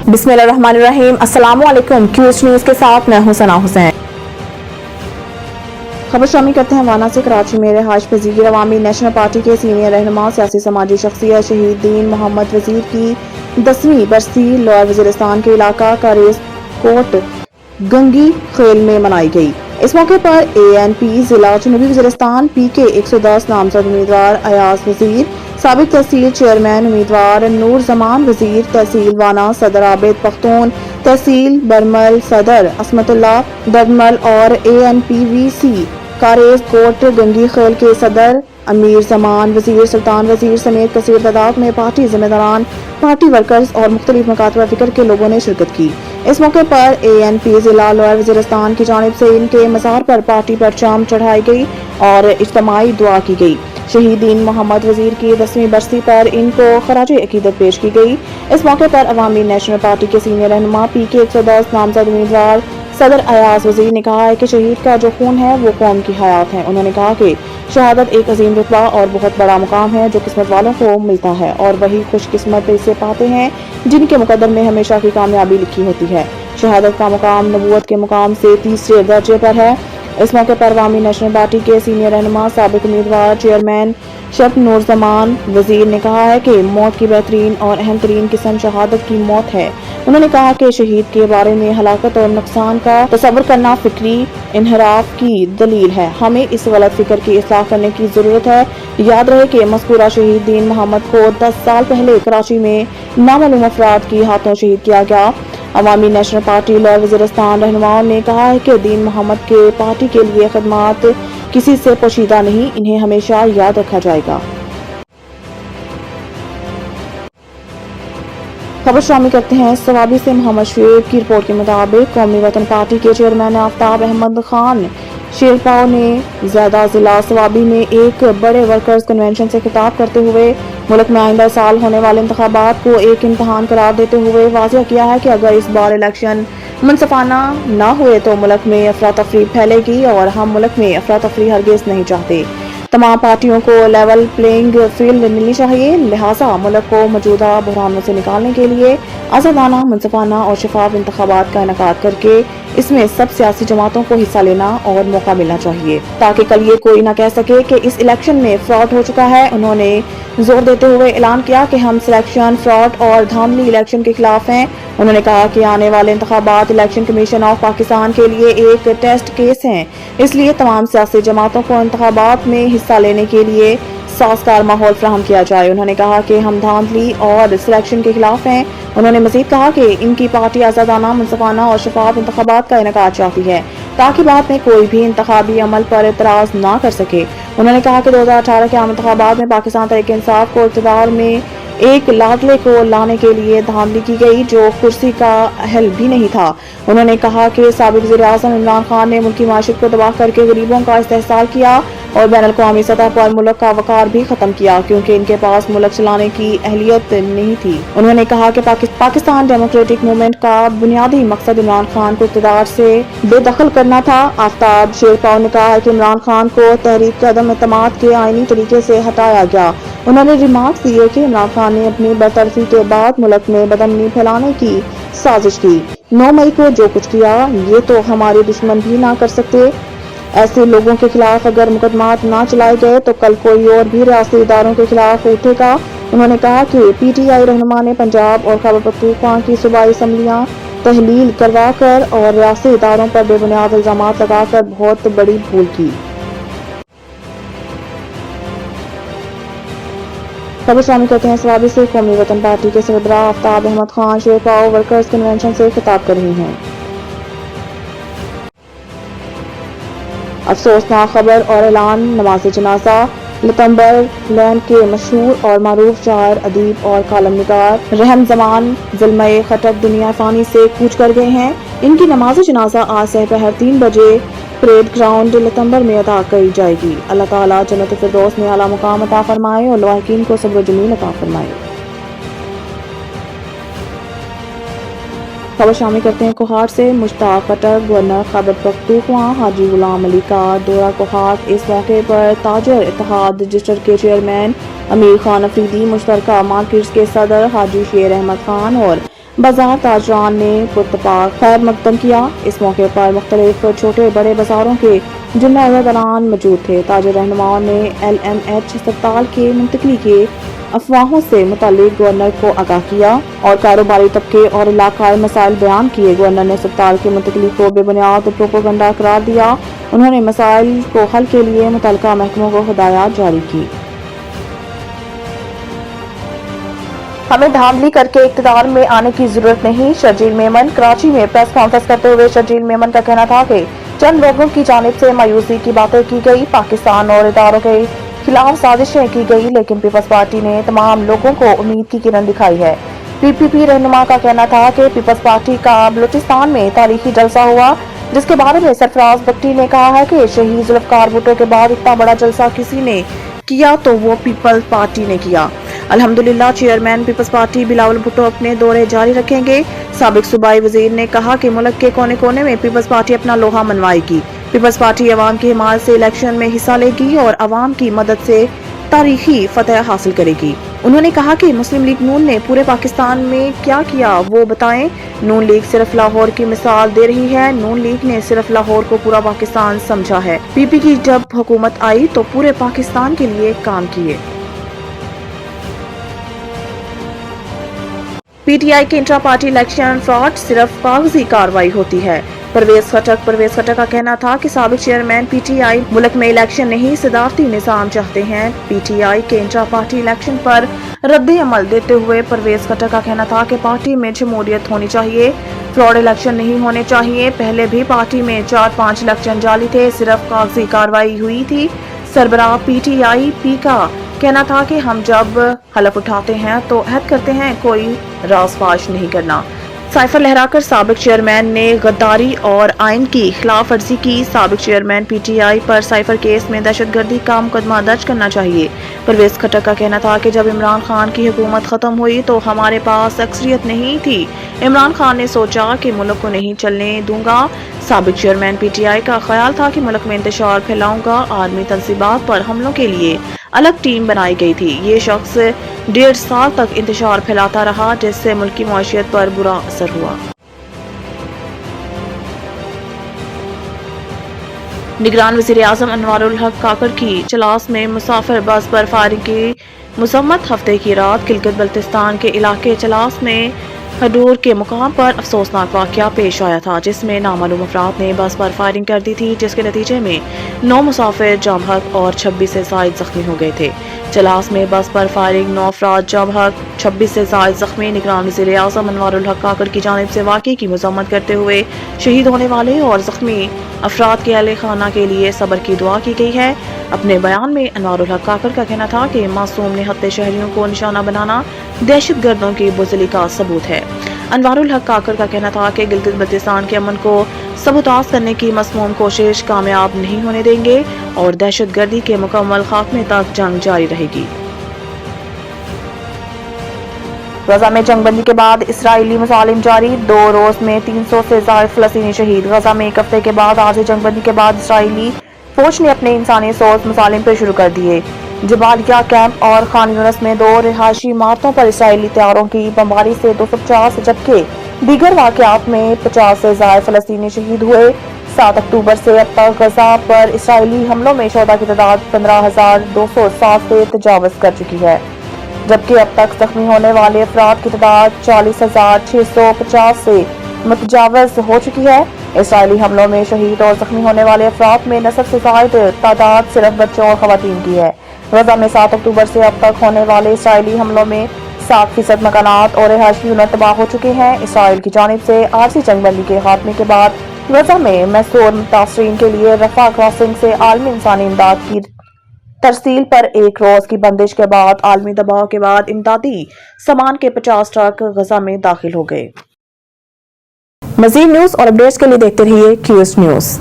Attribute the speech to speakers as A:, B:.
A: बिस्मिल्लाहिर्रहमानिर्रहीम। अस्सलाम वालेकुम। क्यूज न्यूज़ के साथ मैं हूं सना हुसैन। खबर शामिल करते हैं वाना से। कराची में रिहाइश पजीर अवामी नेशनल पार्टी के सीनियर रहनुमा सियासी समाजी शख्सियत शहीद दीन मोहम्मद वजीर की 10वीं बरसी लोअर वजीरिस्तान के इलाका कारेज कोट गंगी खेल में मनाई गई। इस मौके पर ANP जिला जनूबी वजीरिस्तान PK 110 नामजद उम्मीदवार अयाज वजीर, साबिक तहसील चेयरमैन उम्मीदवार नूर जमान वजीर, तहसील वाना सदर आबिद पख्तून, तहसील बरमल सदर असमतुल्लाह दरमल और ANPVC कारेज कोट गंगी खेल के सदर अमीर जमान वजीर, सुल्तान वजीर समेत कसीर तादाद में पार्टी जिम्मेदारान, पार्टी वर्कर्स और मुख्तलिफ मकातब फिक्र के लोगों ने शिरकत की। इस मौके पर ANP जिला लोअर वजीरिस्तान की जानिब से इनके मज़ार पर पार्टी परचम चढ़ाई गई और इज्तिमाई दुआ की गई। शहीद दीन मोहम्मद वजीर की 10वीं बरसी पर इनको खराज अकीदत पेश की गई। इस मौके पर अवामी नेशनल पार्टी के सीनियर रहनुमा PK 110 नामजद उम्मीदवार सदर अयाज वजीर ने कहा है कि शहीद का जो खून है वो कौम की हयात है। उन्होंने कहा कि शहादत एक अजीम रुतबा और बहुत बड़ा मुकाम है जो किस्मत वालों को मिलता है और वही खुशकिस्मत इसे पाते हैं जिनके मुकद्दर में हमेशा की कामयाबी लिखी होती है। शहादत का मुकाम नबूवत के मुकाम से तीसरे दर्जे पर है। इस मौके पर अवामी नेशनल पार्टी के सीनियर रहनुमा साबिक उम्मीदवार चेयरमैन शब नूर जमान वजीर ने कहा है कि मौत की बेहतरीन और अहम तरीन किस्म शहादत की मौत है। उन्होंने कहा कि शहीद के बारे में हलाकत और नुकसान का तसव्वुर करना फिक्री इनहराफ की दलील है। हमें इस गलत फिक्र की इस्लाह करने की जरूरत है। याद रहे कि मज़कूरा शहीद दीन मोहम्मद को 10 साल पहले कराची में नामालूम अफराद की हाथों शहीद किया गया। अवामी नेशनल पार्टी लोअर वजीरिस्तान रहनुमाओं ने कहा है कि दीन मोहम्मद के पार्टी के लिए खदमात किसी से पोशीदा नहीं, इन्हें हमेशा याद रखा जाएगा। खबर शामिल करते हैं सवाबी से। मोहम्मद शुएब की रिपोर्ट के मुताबिक कौमी वतन पार्टी के चेयरमैन आफ्ताब अहमद खान शेरपाव ने ज़्यादा जिला सवाबी में एक बड़े वर्कर्स कन्वेंशन से खिताब करते हुए मुल्क में आइंदा साल होने वाले इंतखाबात को एक इम्तहान करार देते हुए वाज़ेह किया है कि अगर इस बार इलेक्शन मुनसफाना ना हुए तो मुल्क में अफरा तफरी फैलेगी और हम मुल्क में अफरा तफरी हरगिज़ नहीं चाहते। तमाम पार्टियों को लेवल प्लेइंग फील्ड मिलनी चाहिए, लिहाजा मुल्क को मौजूदा बहरानों से निकालने के लिए आज़ादाना, मुनसफाना और शफाफ इंतखाबात का इनेकाद करके इसमें सब सियासी जमातों को हिस्सा लेना और मौका मिलना चाहिए ताकि कल ये कोई ना कह सके कि इस इलेक्शन में फ्रॉड हो चुका है। उन्होंने जोर देते हुए ऐलान किया कि हम सिलेक्शन, फ्रॉड और धांधली इलेक्शन के खिलाफ हैं। उन्होंने कहा कि आने वाले इंतखाबात इलेक्शन कमीशन ऑफ पाकिस्तान के लिए एक टेस्ट केस हैं, इसलिए तमाम सियासी जमातों को इंतखाबात में हिस्सा लेने के लिए साजगार माहौल फराहम किया जाए। उन्होंने कहा कि हम धांधली और सिलेक्शन के खिलाफ हैं। उन्होंने मजीद कहा कि इनकी पार्टी आज़ादाना, मुनसफाना और शफाफ इंतखाबात का इनेकाद चाहती है ताकि बाद में कोई भी इंतखाबी अमल पर एतराज ना कर सके। उन्होंने कहा कि 2018 के आम इंतखाबात में पाकिस्तान तहरीक इंसाफ को इक़्तिदार में एक लाडले को लाने के लिए धांधली की गई जो कुर्सी का अहल भी नहीं था। उन्होंने कहा कि साबिक वज़ीर-ए-आज़म इमरान खान ने मुल्की माशरत को तबाह करके गरीबों का इस्तेहसाल किया और बैनुल अक़वामी सतह पर मुल्क का वक़ार भी खत्म किया क्योंकि इनके पास मुल्क चलाने की अहलियत नहीं थी। उन्होंने कहा कि पाकिस्तान डेमोक्रेटिक मूवमेंट का बुनियादी मकसद इमरान खान को इक़्तिदार से बेदखल करना था। आफ्ताब शेरपाव ने कहा कि इमरान खान को तहरीक के अदम एतमाद के आईनी तरीके से हटाया गया। उन्होंने रिमार्क दिए कि इमरान खान ने अपनी बरतरफी के बाद मुल्क में बदअमनी फैलाने की साजिश की। 9 मई को जो कुछ किया ये तो हमारे दुश्मन भी ना कर सकते। ऐसे लोगों के खिलाफ अगर मुकदमात ना चलाए गए तो कल कोई और भी रियासती इदारों के खिलाफ उठेगा। उन्होंने कहा कि PTI रहनुमा ने पंजाब और खैबर पख्तूनख्वा की सूबाई असम्बलियां तहलील करवा कर और रियासती इदारों पर बेबुनियाद इल्जाम लगाकर बहुत बड़ी भूल की। खबर शामिल करते हैं सवाबी से। कौमी वतन पार्टी के सरबराह आफ्ताब अहमद खान शेरपाव वर्कर्स कन्वेंशन से खिताब कर रही हैं। अफसोसनाक खबर और ऐलान। नमाज़ जनाजा लतम्बर लैंड के मशहूर और मारूफ शायर, अदीब और कालम निगार रहम ज़मान ज़िल्मे खटक दुनिया फ़ानी से कूच कर गए हैं। इनकी नमाज जनाजा आज सहपहर 3 बजे परेड ग्राउंड लतम्बर में अदा की जाएगी। अल्लाह ताला जन्नत फिरदौस में आला मुकाम अता फरमाए और लाहिकीन को सब्र जमील अता फरमाए। खबर शामिल करते हैं कोहाट से। मुश्ताक खटक गवर्नर खैबर पख्तूनख्वा हाजी गुलाम अली का दौरा कोहाट। इस मौके पर ताजर इत्तेहाद रजिस्टर के चेयरमैन अमीर खान अफरीदी, मुश्तरका मार्केट्स के सदर हाजी शेर अहमद खान और बाजार ताजरान ने पुरतपाक खैर मकदम किया। इस मौके पर मुख्तलिफ छोटे बड़े बाजारों के जुम्मे अज़रदारान मौजूद थे। ताजर रहनुमाओं ने LMH अस्पताल के मुंतकली के अफवाहों से मुतालिक गवर्नर को आगाह किया और कारोबारी तबके और इलाकाई मसाइल बयान किए। गवर्नर ने अस्पताल की मुंतकली को बेबुनियाद प्रोपोगंडा करार दिया। उन्होंने मसाइल को हल के लिए मुतल्लिका महकमों को हिदायत जारी की। हमें धांधली करके इक़्तिदार में आने की जरूरत नहीं, शर्जील मेमन। कराची में प्रेस कॉन्फ्रेंस करते हुए शर्जील मेमन का कहना था कि चंद लोगों की जानिब से मायूसी की बातें की गई, पाकिस्तान और इदारों के खिलाफ साजिशें की गई, लेकिन पीपल्स पार्टी ने तमाम लोगों को उम्मीद की किरण दिखाई है। PPP रहनुमा का कहना था कि पीपल्स पार्टी का बलूचिस्तान में तारीखी जलसा हुआ, जिसके बारे में सरफराज भट्टी ने कहा है कि शहीद जुल्फ़िकार भुट्टो के बाद इतना बड़ा जलसा किसी ने किया तो वो पीपल्स पार्टी ने किया। अल्हम्दुलिल्लाह चेयरमैन पीपल्स पार्टी बिलावल भुट्टो अपने दौरे जारी रखेंगे। साबिक सूबाई वजीर ने कहा कि मुल्क के कोने कोने में पीपल्स पार्टी अपना लोहा मनवाएगी। पीपल्स पार्टी अवाम की हिमायत से इलेक्शन में हिस्सा लेगी और अवाम की मदद से तारीखी फतह हासिल करेगी। उन्होंने कहा कि मुस्लिम लीग नून ने पूरे पाकिस्तान में क्या किया वो बताएं। नून लीग सिर्फ लाहौर की मिसाल दे रही है। नून लीग ने सिर्फ लाहौर को पूरा पाकिस्तान समझा है। PP की जब हुकूमत आई तो पूरे पाकिस्तान के लिए काम किए। PTI के इंट्रा पार्टी इलेक्शन फ्रॉड सिर्फ कागजी कार्रवाई होती है। परवेज खटक का कहना था कि साबिक चेयरमैन PTI मुल्क में इलेक्शन नहीं सदारती निज़ाम चाहते हैं। PTI के इंट्रा पार्टी इलेक्शन पर रद्द अमल देते हुए परवेज खटक का कहना था कि पार्टी में जमहूरियत होनी चाहिए, फ्रॉड इलेक्शन नहीं होने चाहिए। पहले भी पार्टी में 4-5 इलेक्शन जाली थे, सिर्फ कागजी कार्रवाई हुई थी। सरबराह PTI का कहना था कि हम जब हलफ उठाते हैं तो अहद करते हैं कोई राज़फाश नहीं करना। साइफर लहराकर साबिक चेयरमैन ने गद्दारी और आइन की खिलाफ वर्जी की। साबिक चेयरमैन PTI पर साइफर केस में दहशतगर्दी का मुकदमा दर्ज करना चाहिए। परवेज खटक का कहना था कि जब इमरान खान की हुकूमत खत्म हुई तो हमारे पास अक्सरियत नहीं थी। इमरान खान ने सोचा कि मुल्क को नहीं चलने दूंगा। साबिक चेयरमैन PTI का ख्याल था कि मुल्क में इंतशार फैलाऊंगा। आर्मी तंसीबात पर हमलों के लिए अलग टीम बनाई गई थी। ये शख्स 1.5 साल तक इंतशार फैलाता रहा, जिससे मुल्क की मईशत पर बुरा असर हुआ। निगरान वज़ीर आज़म अनवारुल हक काकड़ की चलास में मुसाफिर बस पर फायरिंग की मजम्मत। हफ्ते की रात गिलगित बल्तिस्तान के इलाके चलास में हडूर के मुकाम पर अफसोसनाक वाक़या पेश आया था, जिसमें नामालूम अफराद ने बस पर फायरिंग कर दी थी, जिसके नतीजे में 9 मुसाफिर जाम हक और 26 से ज़ायद जख्मी हो गए थे। चलास में बस पर फायरिंग 9 अफराद जाम हक, 26 से ज़ायद जख्मी। निगरान वज़ीर आज़म अनवारुल हक काकड़ की जानिब से वाक़े की मजम्मत करते हुए शहीद होने वाले और जख्मी अफराद के अहले खाना के लिए सब्र की दुआ की गई है। अपने बयान में अनवारुल हक काकड़ का कहना था कि मासूम निहत्ते शहरियों को निशाना बनाना दहशत गर्दों की बुज़दिली का सबूत है। अनवारुल हक काकड़ का कहना था कि गिलगित बल्तिस्तान के अमन को सबूताज करने की मसमूम कोशिश कामयाब नहीं होने देंगे और दहशत गर्दी के मुकम्मल खात्मे तक जंग जारी रहेगी। गजा में जंगबंदी के बाद इसराइली मुजालिम जारी, 2 रोज में 300 से ज्यादा फलस्तीनी शहीद। गजा में एक हफ्ते के बाद आज जंगबंदी के बाद इसराइली फौज ने अपने इंसानी सोच मुजालिम पे शुरू कर दिए। जबालिया कैंप और खान यूनिस में 2 रिहायशी इमारतों पर इसराइली तैयारों की बमबारी से 250, जबकि दीगर वाक़यात में 50 से ज्यादा फलस्तीनी शहीद हुए। 7 अक्टूबर से अब तक गजा पर इसराइली हमलों में शोधा की तादाद 15,207 से तजावज़ कर चुकी है, जबकि अब तक जख्मी होने वाले अफराद की तादाद 40,650 से मुतजावज़ हो चुकी है। इसराइली हमलों में शहीद और जख्मी होने वाले अफराद में नस्ब से ज़ायद तादाद सिर्फ बच्चों और ख़वातीन की है। गजा में 7 अक्टूबर से अब तक होने वाले इसराइली हमलों में 60% मकानात और रिहायशी यूनिट तबाह हो चुके हैं। इसराइल की जानिब से आरजी जंगबंदी के खात्मे के बाद गजा में महसूर मुतासरीन के लिए रफा क्रॉसिंग से आलमी इंसानी इमदाद की तरसील पर 1 रोज की बंदिश के बाद आलमी दबाव के बाद इमदादी सामान के 50 ट्रक गजा में दाखिल हो गए। मज़ीद न्यूज़ और अपडेट्स के लिए देखते रहिए QS न्यूज़।